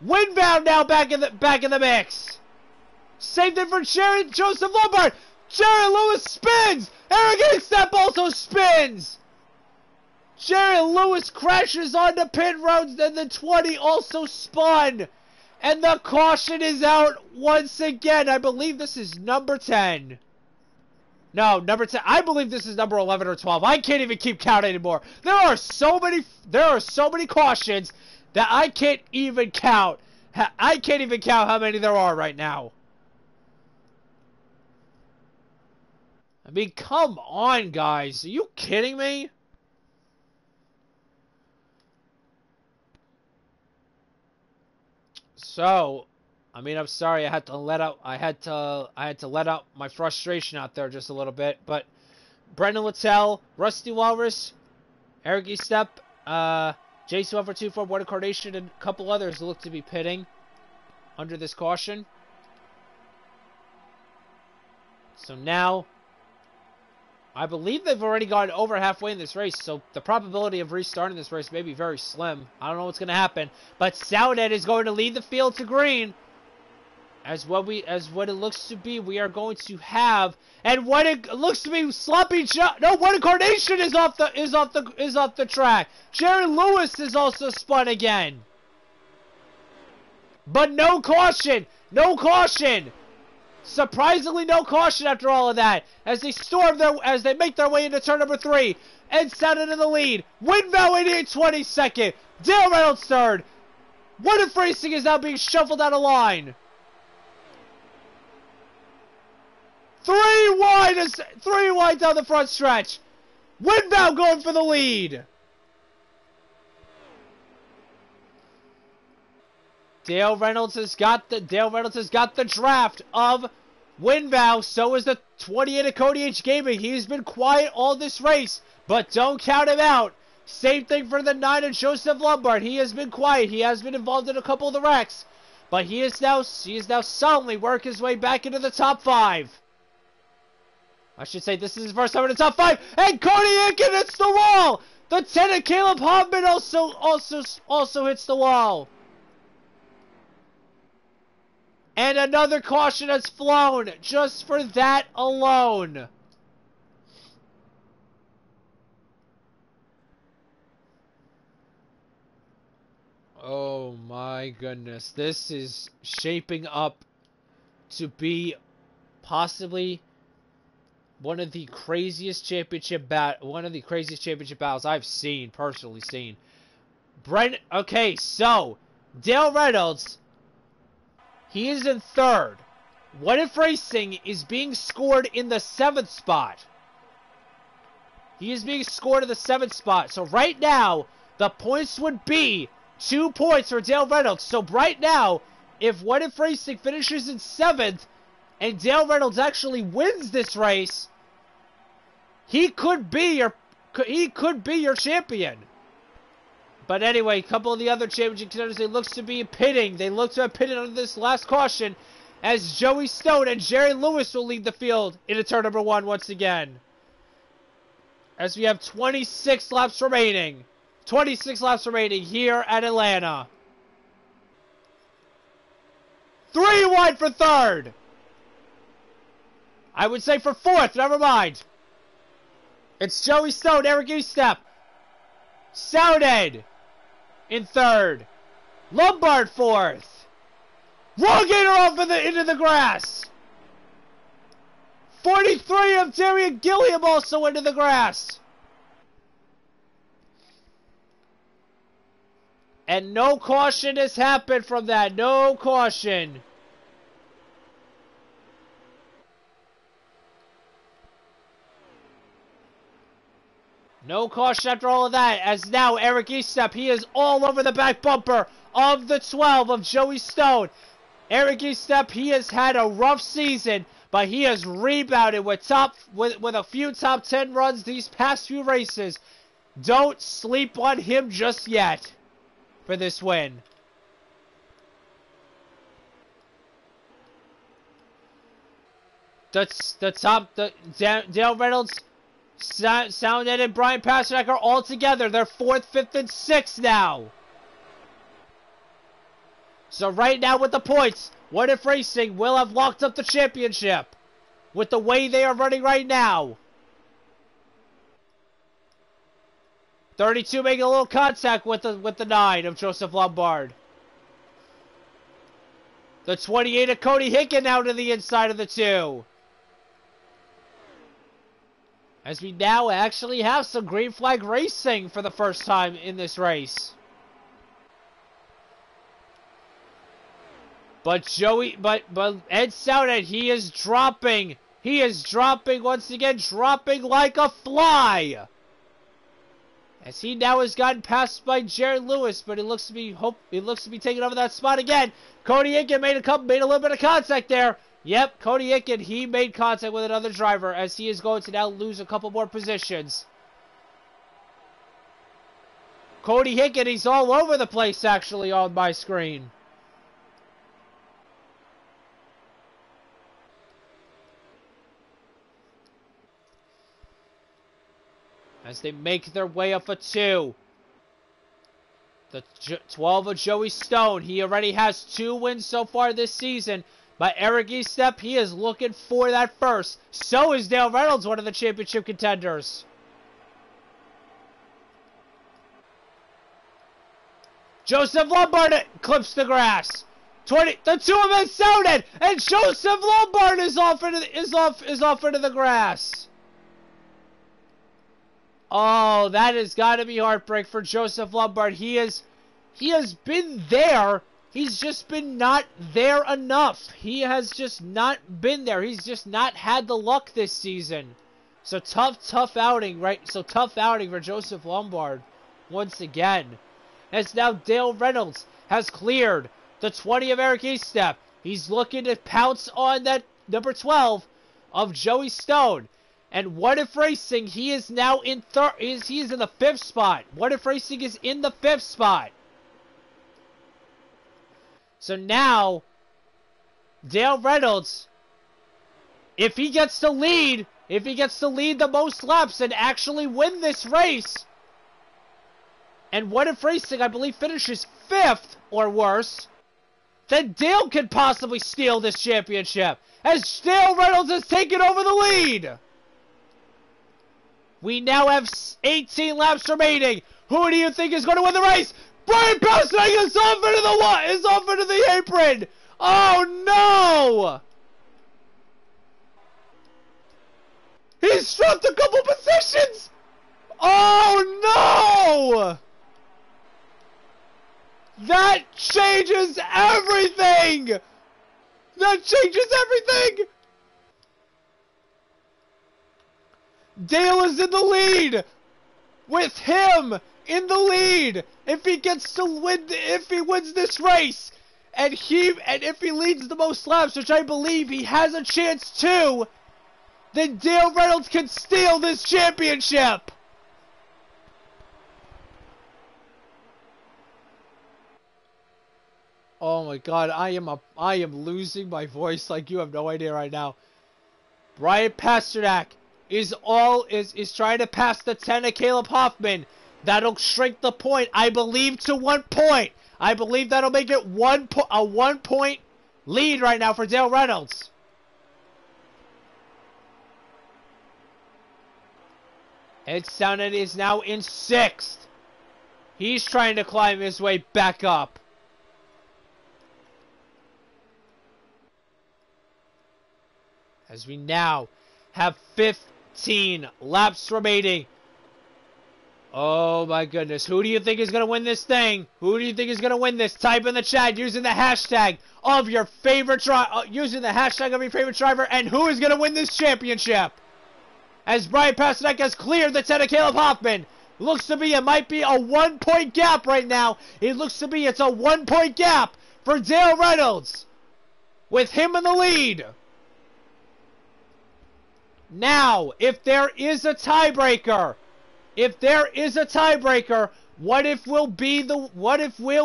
Windbound now back in the mix. Same thing for Joseph Lombard. Jerry Lewis spins. Eric Hickstep also spins. Jerry Lewis crashes onto pit roads, then the 20 also spun. And the caution is out once again. I believe this is number 10. No, number 10. I believe this is number 11 or 12. I can't even keep count anymore. There are so many cautions that I can't even count. I can't even count how many there are right now. I mean, come on, guys. Are you kidding me? So, I mean, I'm sorry. I had to let out my frustration out there just a little bit. But Brendan Littell, Rusty Walrus, Eric Estep, Jason 1-for-2 for WhatiFRacing, and a couple others look to be pitting under this caution. So now, I believe they've already gone over halfway in this race, so the probability of restarting this race may be very slim. I don't know what's going to happen, but Soundhead is going to lead the field to green. As what it looks to be, we are going to have, and what it looks to be sloppy WhatiFRacing is off the track. Jerry Lewis is also spun again, but no caution, no caution. Surprisingly, no caution after all of that. As they make their way into turn number 3. Ed Soundhead in the lead. Windmill in 22nd. Dale Reynolds third. WhatiFRacing is now being shuffled out of line. 3 wide down the front stretch. Windmill going for the lead. Dale Reynolds has got the draft of Windbow. So is the 28 of Cody H. Gaming. He's been quiet all this race, but don't count him out. Same thing for the 9 of Joseph Lombard. He has been quiet. He has been involved in a couple of the wrecks, but he is now suddenly working his way back into the top 5. I should say this is his first time in the top 5. And Cody Aiken hits the wall. The 10 of Caleb Hoffman also hits the wall. And another caution has flown just for that alone. Oh my goodness. This is shaping up to be possibly one of the craziest championship battles I've personally seen. Okay, so Dale Reynolds, he is in 3rd. WhatiFRacing is being scored in the 7th spot. He is being scored in the 7th spot. So right now, the points would be 2 points for Dale Reynolds. So right now, if WhatiFRacing finishes in 7th and Dale Reynolds actually wins this race, he could be your champion. But anyway, a couple of the other championship contenders, they look to be pitting. They look to have pitted under this last caution as Joey Stone and Jerry Lewis will lead the field into turn number 1 once again. As we have 26 laps remaining. 26 laps remaining here at Atlanta. 3 wide for 3rd. I would say for 4th, never mind. It's Joey Stone, Eric Estep. Soundhead in third. Lombard fourth. Rogator off into the grass. 43 of Darian Gilliam also into the grass. And no caution has happened from that. No caution. No caution after all of that, as now Eric Estep, he is all over the back bumper of the 12 of Joey Stone. Eric Estep, he has had a rough season, but he has rebounded with a few top 10 runs these past few races. Don't sleep on him just yet for this win. Dale Reynolds, Soundhead, and Brian Pasternak are all together. They're 4th, 5th, and 6th now. So right now with the points, WhatiFRacing will have locked up the championship with the way they are running right now. 32 making a little contact with the 9 of Joseph Lombard. The 28 of Cody Hicken now to the inside of the 2. As we now actually have some green flag racing for the first time in this race. But Ed Soundhead, he is dropping. He is dropping once again, dropping like a fly. As he now has gotten passed by Jared Lewis, but it looks to be taking over that spot again. Cody Hicken made a little bit of contact there. Yep, Cody Hicken, he made contact with another driver as he is going to now lose a couple more positions. Cody Hicken, he's all over the place actually on my screen. As they make their way up a 2. The 12 of Joey Stone, he already has 2 wins so far this season. But Eric Estep, he is looking for that first. So is Dale Reynolds, one of the championship contenders. Joseph Lombard clips the grass. The 2 of them sounded, and Joseph Lombard is off into the grass. Oh, that has got to be heartbreak for Joseph Lombard. He has been there. He's just been not there enough. He has just not been there. He's just not had the luck this season. So tough outing, right? So tough outing for Joseph Lombard once again. As now Dale Reynolds has cleared the 20 of Eric Estep. He's looking to pounce on that number 12 of Joey Stone. And WhatiFRacing, he is now in he is in the 5th spot. WhatiFRacing is in the 5th spot. So now, Dale Reynolds, if he gets to lead the most laps and actually win this race, and WhatiFRacing, I believe, finishes 5th or worse, then Dale could possibly steal this championship, as Dale Reynolds has taken over the lead. We now have 18 laps remaining. Who do you think is going to win the race? Brian Pasternak is off into the apron. Oh no! He's dropped a couple positions. Oh no! That changes everything. That changes everything. Dale is in the lead. With him in the lead, if he wins this race, and if he leads the most laps, which I believe he has a chance to, then Dale Reynolds can steal this championship. Oh my God, I am losing my voice like you have no idea right now. Brian Pasternak is trying to pass the 10 of Caleb Hoffman. That'll shrink the point, I believe, to 1 point. I believe that'll make it a 1 point lead right now for Dale Reynolds. Ed Soundhead is now in 6th. He's trying to climb his way back up. As we now have 15 laps remaining. Oh my goodness. Who do you think is going to win this thing? Who do you think is going to win this? Type in the chat using the hashtag of your favorite driver. And who is going to win this championship? As Brian Pasternak has cleared the 10 of Caleb Hoffman. Looks to be, it might be a 1-point gap right now. It looks to be it's a 1-point gap for Dale Reynolds. With him in the lead. Now, if there is a tiebreaker, what if we'll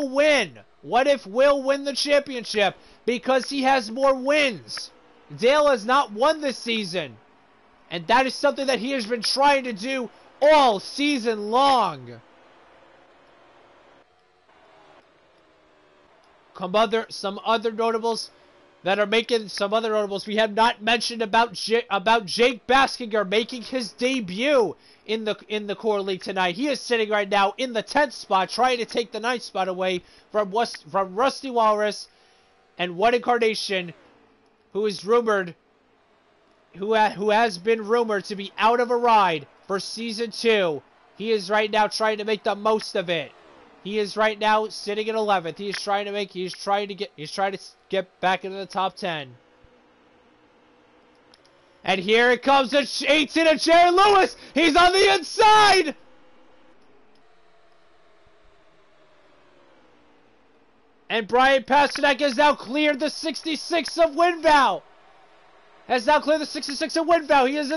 win? What if we'll win the championship? Because he has more wins. Dale has not won this season. And that is something that he has been trying to do all season long. Some other notables that are making some other notables. We have not mentioned about Jake Baskinger making his debut in the core league tonight. He is sitting right now in the 10th spot, trying to take the 9th spot away from Rusty Walrus and One Incarnation, who is rumored. Who has been rumored to be out of a ride for Season 2. He is right now trying to make the most of it. He is right now sitting at 11th. He's trying to get back into the top 10. And here it comes, 18 of Jared Lewis. He's on the inside. And Brian Pasternak has now cleared the 66 of Winvow. He is in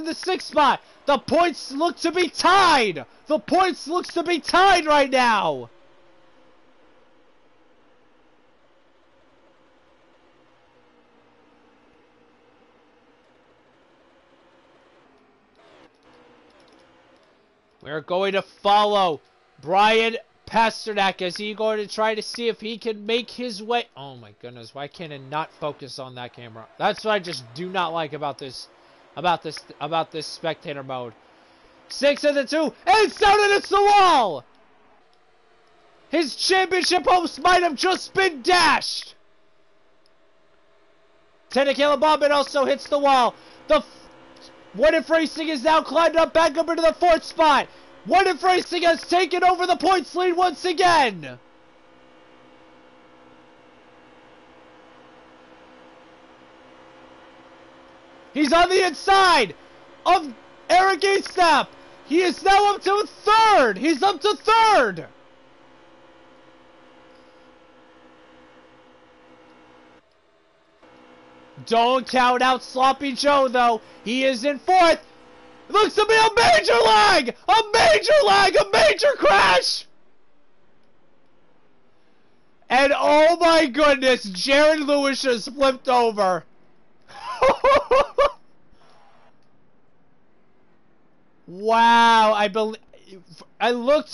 the 6th spot. The points look to be tied. Right now. We're going to follow Brian Pasternak as he's going to try to see if he can make his way. Oh my goodness, why can't it not focus on that camera? That's what I just do not like about this spectator mode. 6 of the 2, and it's down and it's the wall! His championship hopes might have just been dashed! 10 of Caleb Bobbitt also hits the wall. WhatiFRacing is now climbed up back up into the 4th spot. WhatiFRacing has taken over the points lead once again. He's on the inside of Eric Estep. He is now up to 3rd. He's up to 3rd. Don't count out Sloppy Joe, though. He is in 4th. Looks to be a major lag! A major crash! And oh my goodness, Jared Lewis just flipped over. Wow, it looked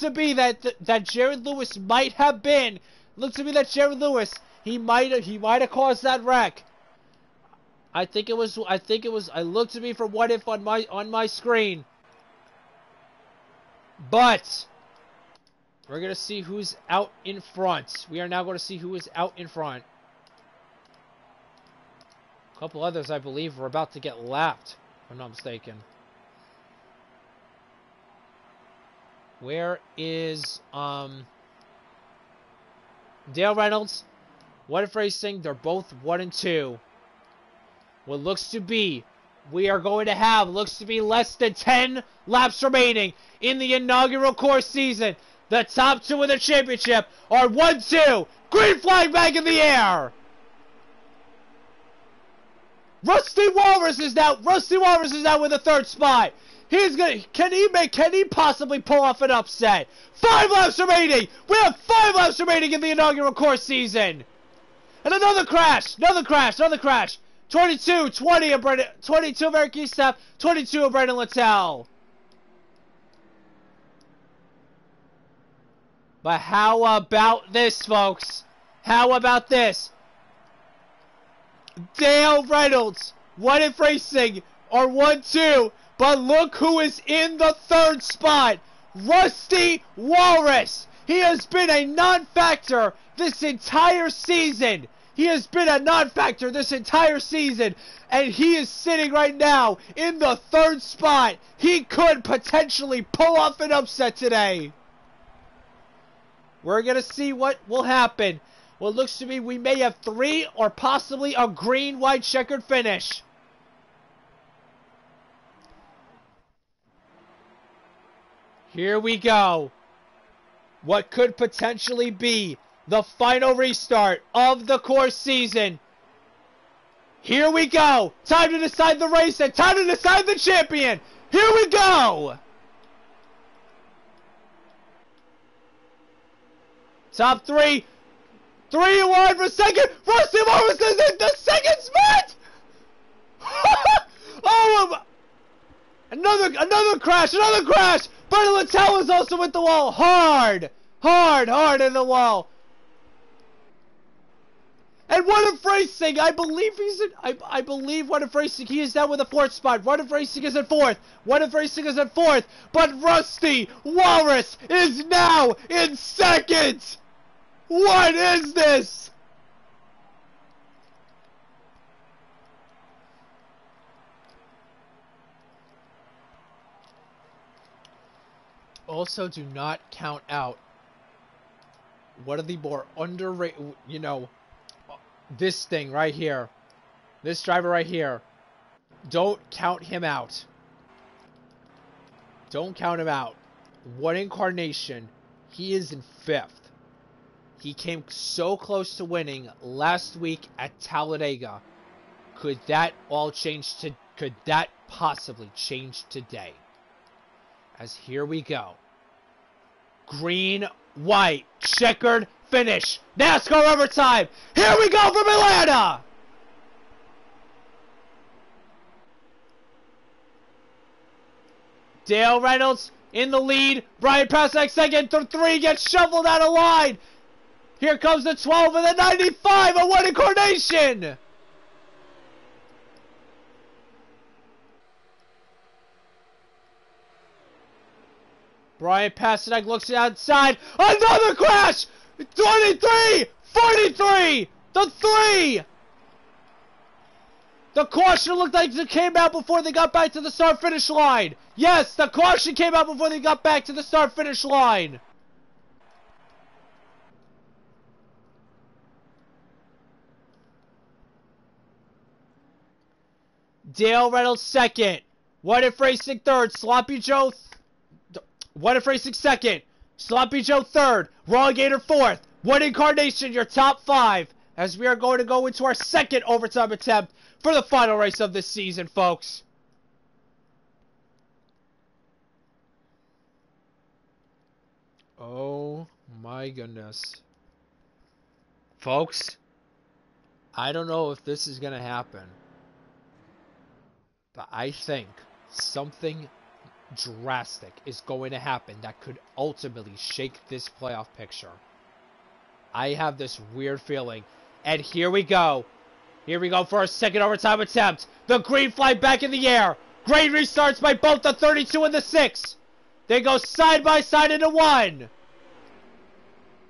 to be that Jared Lewis might have been. He might have caused that wreck. I looked to be from What If on my screen. But we're gonna see who's out in front. We are now going to see who is out in front. A couple others, I believe, are about to get lapped, if I'm not mistaken. Where is Dale Reynolds? WhatiFRacing, they're both 1 and 2. What looks to be less than 10 laps remaining in the inaugural course season. The top 2 of the championship are 1-2. Green flag back in the air. Rusty Walrus is now with the 3rd spot. Can he possibly pull off an upset? 5 laps remaining. We have 5 laps remaining in the inaugural course season. And another crash. 22 of Eric Estep, 22 of Brandon Littell. But how about this, folks? How about this? Dale Reynolds, WhatiFRacing are 1-2, But look who is in the third spot. Rusty Walrus. He has been a non-factor this entire season. He has been a non-factor this entire season. And he is sitting right now in the third spot. He could potentially pull off an upset today. We're going to see what will happen. What looks to me we may have 3 or possibly a green, white, checkered finish. Here we go. What could potentially be the final restart of the course season. Here we go. Time to decide the race and time to decide the champion. Here we go. Top 3. 3 wide for second. Rusty Walrus is in the second spot. Oh, another crash. Bernie Littell is also with the wall. Hard in the wall. And WhatiFRacing, I believe he's in. I believe WhatiFRacing. He is down with the 4th spot. WhatiFRacing is in 4th. WhatiFRacing is in 4th. But Rusty Walrus is now in 2nd. What is this? Also, do not count out one of the more underrated, this thing right here. This driver right here. Don't count him out. Don't count him out. What incarnation? He is in 5th. He came so close to winning last week at Talladega. Could that possibly change today? As here we go. Green, white, checkered finish. NASCAR overtime. Here we go from Atlanta. Dale Reynolds in the lead. Brian Pasek second. The 3 gets shuffled out of line. Here comes the 12 and the 95. A what incarnation. Brian Pasternak looks outside. Another crash! 23! 43! The 3! The caution looked like it came out before they got back to the start-finish line. Yes, the caution came out before they got back to the start-finish line. Dale Reynolds second. WhatiFRacing third. Sloppy Joe WhatiFRacing second. Sloppy Joe third. Raw Gator fourth. What incarnation your top 5 as we are going to go into our second overtime attempt for the final race of this season, folks. Oh my goodness. Folks, I don't know if this is going to happen, but I think something drastic is going to happen that could ultimately shake this playoff picture. I have this weird feeling. And here we go. Here we go for our second overtime attempt. The green flag back in the air. Great restarts by both the 32 and the 6. They go side by side into 1.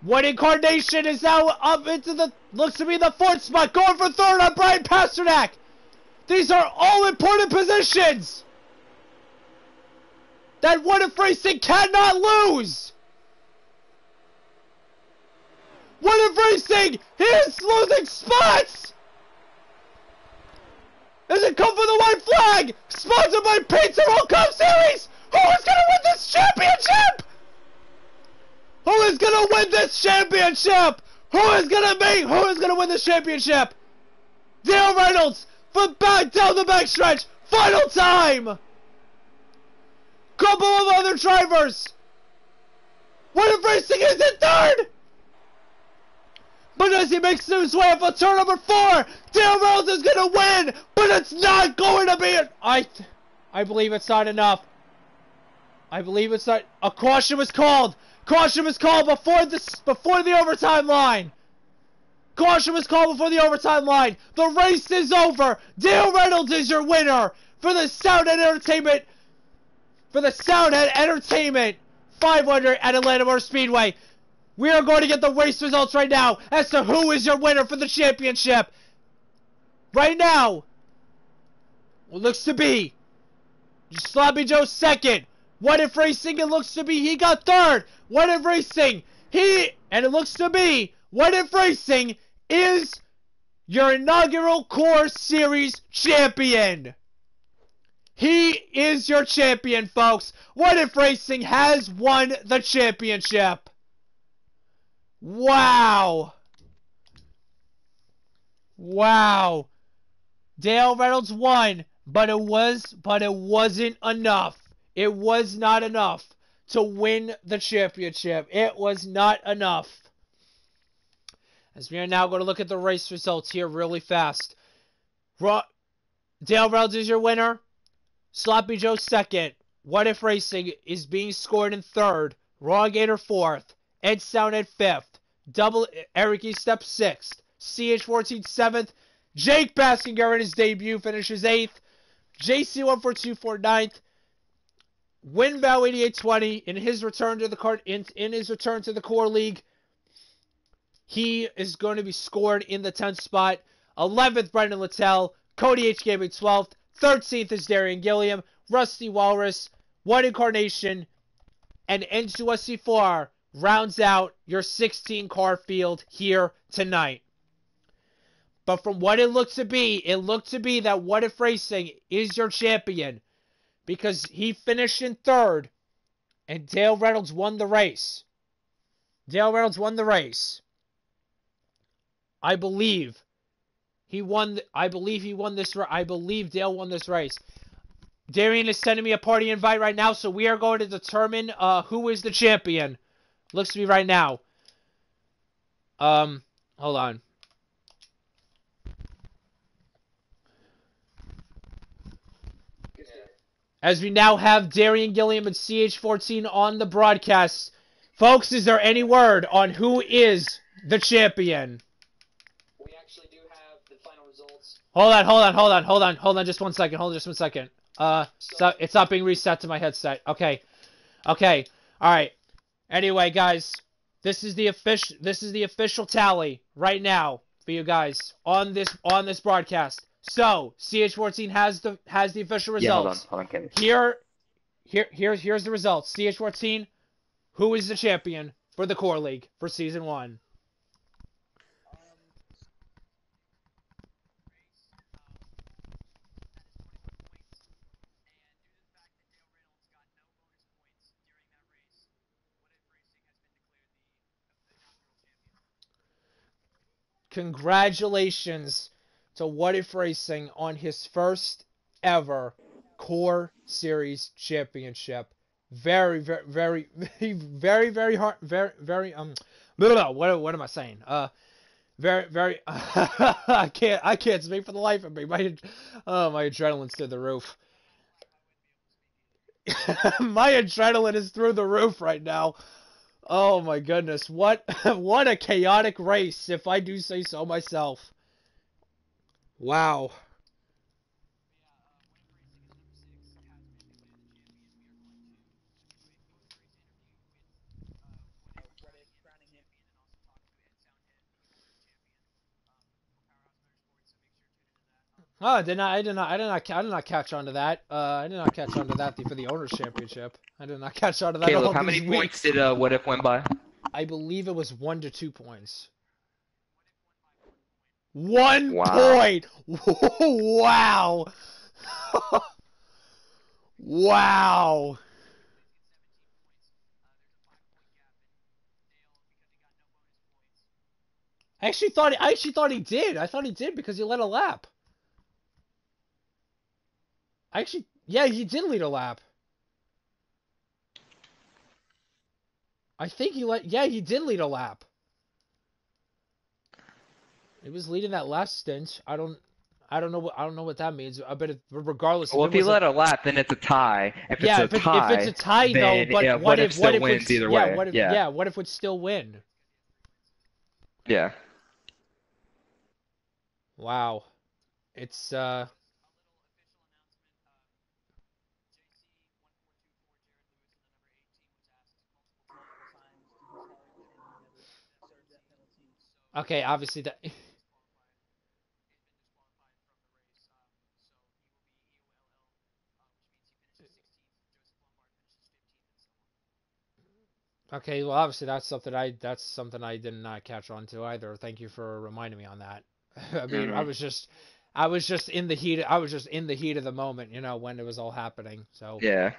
What incarnation is now up into the, looks to be the 4th spot. Going for 3rd on Brian Pasternak. These are all important positions that WhatiFRacing cannot lose. WhatiFRacing, he is losing spots. Does it come for the white flag? Sponsored by Pizza Roll Cup Series. Who is going to win this championship? Who is going to win this championship? Who is going to win this championship? Dale Reynolds from back down the backstretch. Final time. Couple of other drivers. WhatiFRacing is in 3rd. But as he makes his way up for turn number 4, Dale Reynolds is going to win. But it's not going to be. I believe it's not enough. I believe it's not. A caution was called. Caution was called before the overtime line. Caution was called before the overtime line. The race is over. Dale Reynolds is your winner for the Sound and Entertainment for the Soundhead Entertainment 500 at Atlanta Motor Speedway. We are going to get the race results right now as to who is your winner for the championship. Right now, it looks to be Sloppy Joe second. WhatiFRacing, it looks to be he got third. WhatiFRacing, and it looks to be WhatiFRacing is your inaugural Core Series champion. He is your champion, folks. WhatiFRacing has won the championship. Wow. Wow. Dale Reynolds won, but it wasn't enough. It was not enough to win the championship. It was not enough. As we are now going to look at the race results here really fast. Dale Reynolds is your winner. Sloppy Joe second. WhatiFRacing is being scored in third. Raw Gator fourth. Ed Soundhead fifth. Eric E. Step sixth. CH14 seventh. Jake Baskinger in his debut finishes 8th. JC142 ninth. Winbow 8820 in his return to the Core League. He is going to be scored in the 10th spot. 11th, Brendan Littell. Cody H. Gaming 12th. 13th is Darian Gilliam. Rusty Walrus. One Incarnation. And N2SC4 rounds out your 16-car field here tonight. But from what it looked to be that WhatiFRacing is your champion because he finished in third and Dale Reynolds won the race. Dale Reynolds won the race. I believe Dale won this race. Darian is sending me a party invite right now, so we are going to determine who is the champion. Looks to be right now. Hold on. As we now have Darian Gilliam and CH14 on the broadcast. Folks, is there any word on who is the champion?
We actually do have the final results.
Hold on, just one second. So it's not being reset to my headset. Okay. Alright. Anyway, guys, this is the official tally right now for you guys on this broadcast. So, CH14 has the official results.
Yeah, hold on,
Here's the results. CH14, who is the champion for the Core League for Season 1? Congratulations to WhatiFRacing on his first ever Core Series championship. Very hard. What am I saying? Very. I can't speak for the life of me. My adrenaline's through the roof. My adrenaline is through the roof right now. Oh my goodness, what a chaotic race, if I do say so myself. Wow. Oh, I did not catch on to that. I did not catch on to that for the Owners Championship. I did not catch on to that.
Caleb, how many points did What If win by?
I believe it was 1 to 2 points. 1 point! Wow! Wow! I actually thought he did. I thought he did because he led a lap. Yeah, he did lead a lap. I think he did lead a lap. He was leading that last stint. I don't know what that means. I bet regardless.
Well, if he led a lap, then it's a tie. If it's a tie,
though, but
yeah, what if still wins either way?
What if would still win?
Yeah.
Wow. It's Okay, obviously that. Okay, well, obviously that's something I did not catch on to either. Thank you for reminding me on that. I mean,
Hmm.
I was just in the heat. I was just in the heat of the moment, when it was all happening. So,
Yeah.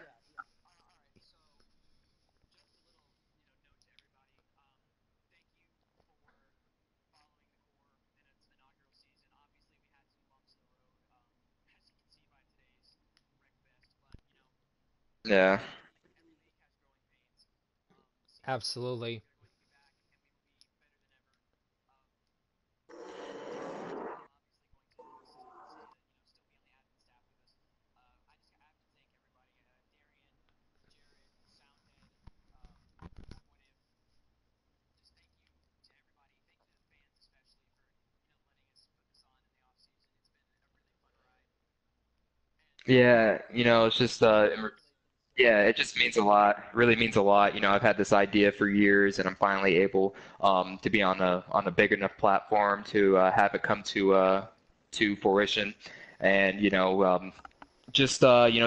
Yeah.
absolutely,
Yeah, it's just yeah, it just means a lot. It really means a lot. I've had this idea for years, and I'm finally able to be on a big enough platform to have it come to fruition. And just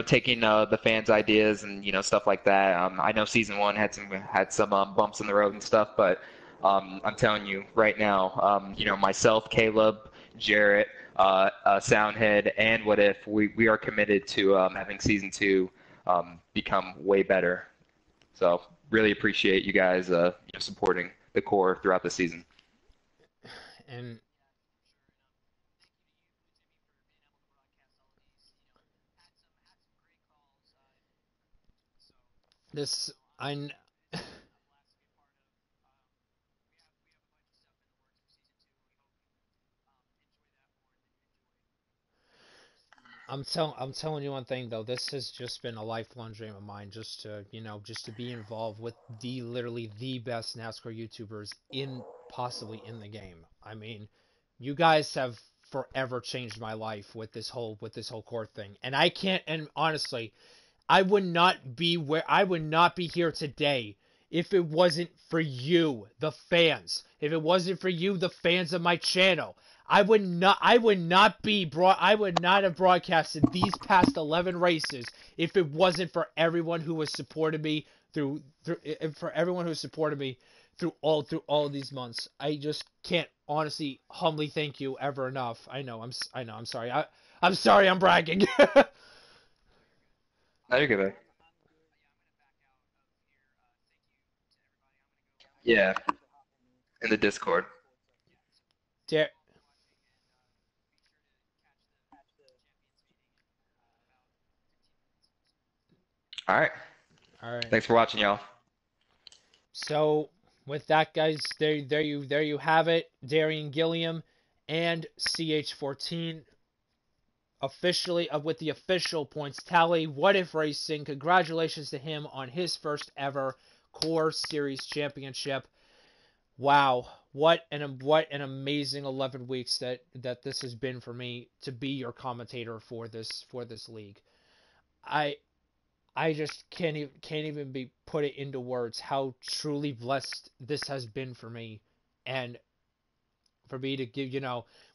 taking the fans' ideas and stuff like that. I know season one had some bumps in the road and stuff, but I'm telling you right now, myself, Caleb, Jarrett, Soundhead, and What If, we are committed to having season two become way better. So really appreciate you guys supporting the core throughout the season.
and this I I'm telling you one thing though. This has just been a lifelong dream of mine, just to be involved with literally the best NASCAR YouTubers in possibly in the game. I mean, you guys have forever changed my life with this whole court thing, and I can't. And honestly, I would not be here today if it wasn't for you, the fans. If it wasn't for you, the fans of my channel. I would not be brought I would not have broadcasted these past 11 races if it wasn't for everyone who has supported me for everyone who supported me through all these months. I just can't honestly humbly thank you ever enough. I know I'm sorry. I'm sorry I'm bragging.
Now you're good, man. Yeah, in the Discord.
Dar-
All right.
all right.
Thanks for watching, y'all.
So with that, guys, there you have it. Darian Gilliam and CH14 officially with the official points tally. What if racing? Congratulations to him on his first ever Core Series championship. Wow, what an amazing 11 weeks that this has been for me to be your commentator for this league. I I just can't even be put it into words how truly blessed this has been for me, and for me to give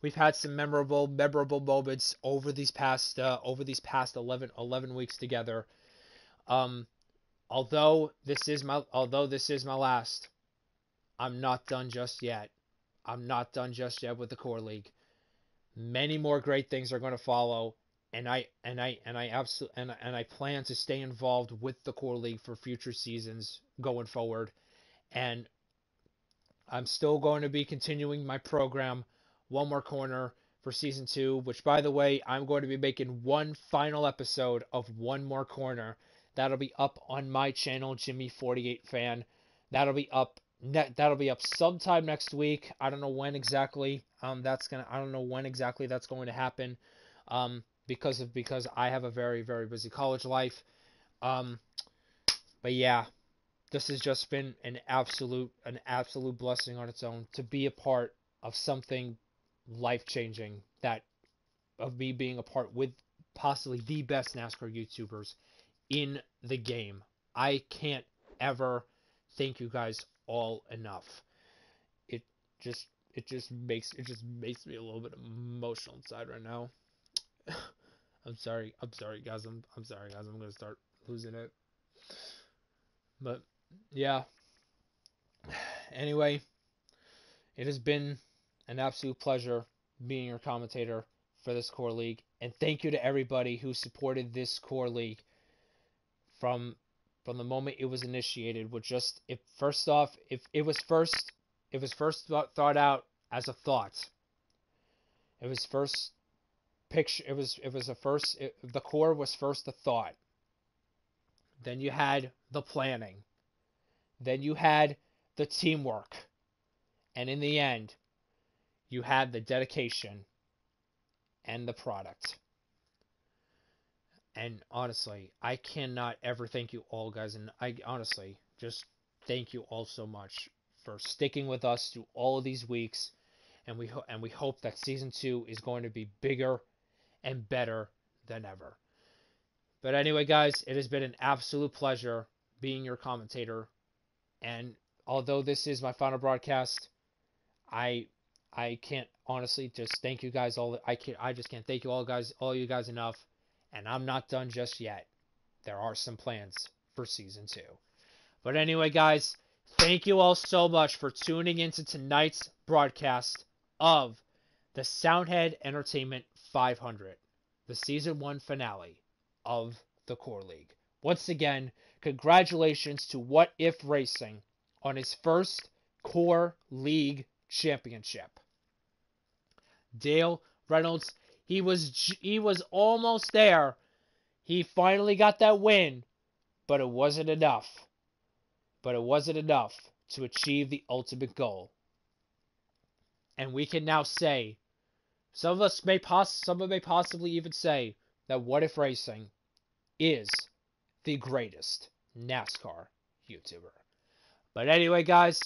we've had some memorable moments over these past 11 weeks together. Um, although this is my last, I'm not done just yet. I'm not done just yet with the core league. Many more great things are going to follow, and I plan to stay involved with the core league for future seasons going forward. And I'm still going to be continuing my program, One More Corner, for season two. Which, by the way, I'm going to be making one final episode of One More Corner. That'll be up on my channel, Jimmy48 Fan. That'll be up. That'll be up sometime next week. I don't know when exactly. I don't know when exactly that's going to happen. Because I have a very busy college life. Um, but yeah, this has just been an absolute blessing on its own to be a part of something life changing, that of me being a part with possibly the best NASCAR YouTubers in the game. I can't ever thank you guys all enough. It just makes me a little bit emotional inside right now. I'm sorry guys. I'm sorry guys. I'm gonna start losing it. But yeah. Anyway, it has been an absolute pleasure being your commentator for this core league, and thank you to everybody who supported this core league from the moment it was initiated. With just if first off, if it was first thought out as a thought. It was first picture. The core was first a thought. Then you had the planning. Then you had the teamwork. And in the end, you had the dedication and the product. And honestly, I cannot ever thank you all, guys. And I honestly just thank you all so much for sticking with us through all of these weeks. And we hope that season 2 is going to be bigger and better than ever. But anyway, guys, it has been an absolute pleasure being your commentator. And although this is my final broadcast, I can't honestly just thank you guys all. I just can't thank you all you guys enough. And I'm not done just yet. There are some plans for season 2. But anyway, guys, thank you all so much for tuning into tonight's broadcast of the Soundhead Entertainment 500, the season 1 finale of the Core League. Once again, congratulations to WhatiFRacing on his first Core League championship. Dale Reynolds, he was almost there. He finally got that win, but it wasn't enough. But it wasn't enough to achieve the ultimate goal. And we can now say, some may possibly even say that WhatiFRacing is the greatest NASCAR YouTuber. But anyway, guys,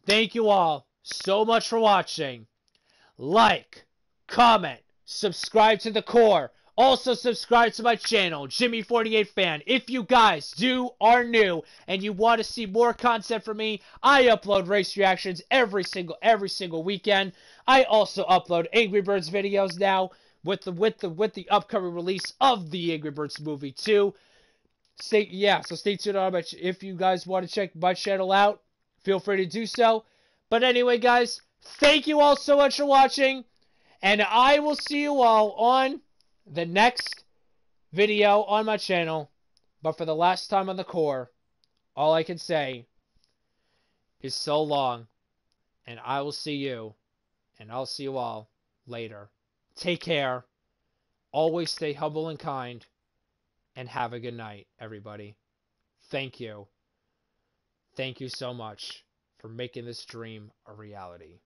thank you all so much for watching. Like, comment, subscribe to the core. Also subscribe to my channel, Jimmy48Fan. If you guys are new and you want to see more content from me, I upload race reactions every single weekend. I also upload Angry Birds videos now with the upcoming release of the Angry Birds movie too. So stay tuned on my if you guys want to check my channel out, feel free to do so. But anyway, guys, thank you all so much for watching, and I will see you all on the next video on my channel. But for the last time on the core, all I can say is so long, and I will see you, and I'll see you all later. Take care, always stay humble and kind, and have a good night, everybody. Thank you. Thank you so much for making this dream a reality.